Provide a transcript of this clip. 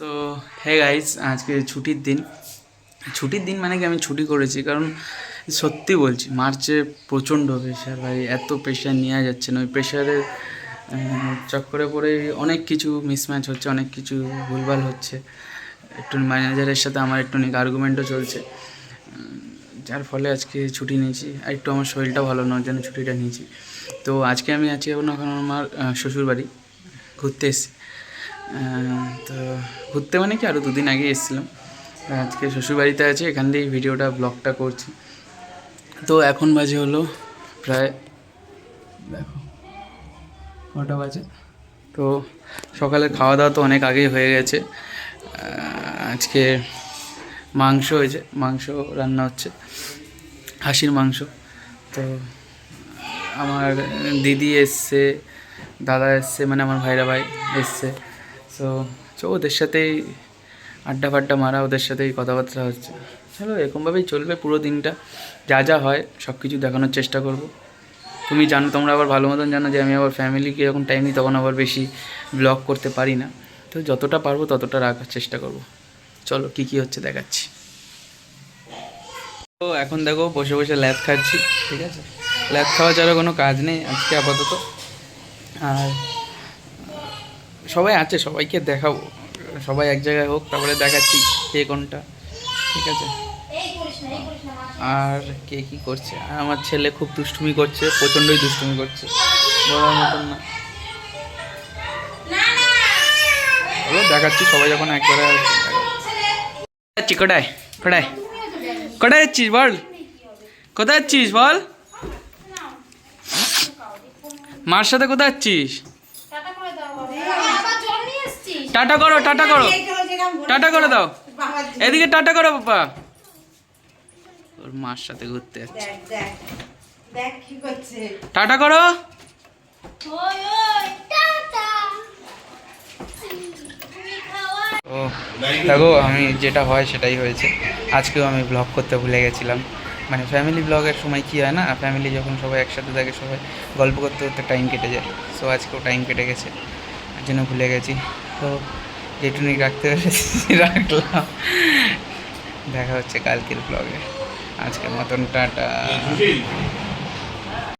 তো hey guys, আজকে ছুটির দিন মানে কি আমি ছুটি করেছি কারণ সত্যি বলছি মার্চে প্রচণ্ড প্রেশার ভাই, এত প্রেশার নেওয়া যাচ্ছে না। ওই প্রেশারের চক্করে পড়ে অনেক কিছু মিসম্যাচ হচ্ছে, অনেক কিছু ভুলভাল হচ্ছে। একটু ম্যানেজারের সাথে আমার একটু আর্গুমেন্টও চলছে, যার ফলে আজকে ছুটি নিয়েছি। আর একটু আমার শরীরটা ভালো নয় জন্য ছুটিটা নিয়েছি। তো আজকে আমি আছি এখন আমার শ্বশুরবাড়ি ঘুরতে এসেছি। তো ঘুরতে মানে কি আরও দুদিন আগে এসেছিলাম, আজকে শ্বশুরবাড়িতে আছি, এখান দিয়েই ভিডিওটা ব্লগটা করছি। তো এখন বাজে হলো প্রায়, দেখো কটা বাজে। তো সকালে খাওয়া দাওয়া তো অনেক আগেই হয়ে গেছে। আজকে মাংস হয়েছে, মাংস রান্না হচ্ছে, হাঁসির মাংস। তো আমার দিদি এসছে, দাদা এসছে, মানে আমার ভাই এসছে। তো ওদের সাথেই আড্ডা ফাড্ডা মারা, ওদের সাথেই কথাবার্তা হচ্ছে। চলো এরকমভাবেই চলবে পুরো দিনটা, যা যা হয় সব কিছু দেখানোর চেষ্টা করব। তুমি জানো, তোমরা আবার ভালো মতন জানো যে আমি আবার ফ্যামিলিকে যখন টাইম দিই তখন আবার বেশি ব্লগ করতে পারি না। তো যতটা পারবো ততটা রাখার চেষ্টা করব। চলো কী কী হচ্ছে দেখাচ্ছি। তো এখন দেখো বসে বসে ল্যাদ খাচ্ছি, ঠিক আছে। ল্যাদ খাওয়া ছাড়া কোনো কাজ নেই আজকে আপাতত। আর সবাই আছে, সবাইকে দেখাবো, সবাই এক জায়গায় হোক তারপরে দেখাচ্ছি কে কোনটা, ঠিক আছে। আর কে কী করছে, আর আমার ছেলে খুব দুষ্টুমি করছে, প্রচণ্ডই দুষ্টুমি করছে, বলার মতন না। দেখাচ্ছি সবাই যখন একবারে যাচ্ছি। কোথায় কোথায় কোথায় যাচ্ছিস বল, কোথায় যাচ্ছিস বল, মার সাথে কোথায় যাচ্ছিস? টাটা করো, টাটা করো, টাটা করে দাও, এদিকে টাটা করো বাবা। ওর মার সাথে ঘুরতে যাচ্ছে, টাটা করো। ও দেখো, আমি যেটা হয় সেটাই হয়েছে। আজকেও আমি ব্লগ করতে ভুলে গেছিলাম। মানে ফ্যামিলি ব্লগের সময় কী হয় না, ফ্যামিলি যখন সবাই একসাথে থাকে সবাই গল্প করতে করতে টাইম কেটে যায়। সো আজকেও টাইম কেটে গেছে, এর জন্য ভুলে গেছি। তো যেটুকুনি রাখতে পেরেছি রাখলাম। দেখা হচ্ছে কালকের ব্লগে, আজকের মতন টাটা।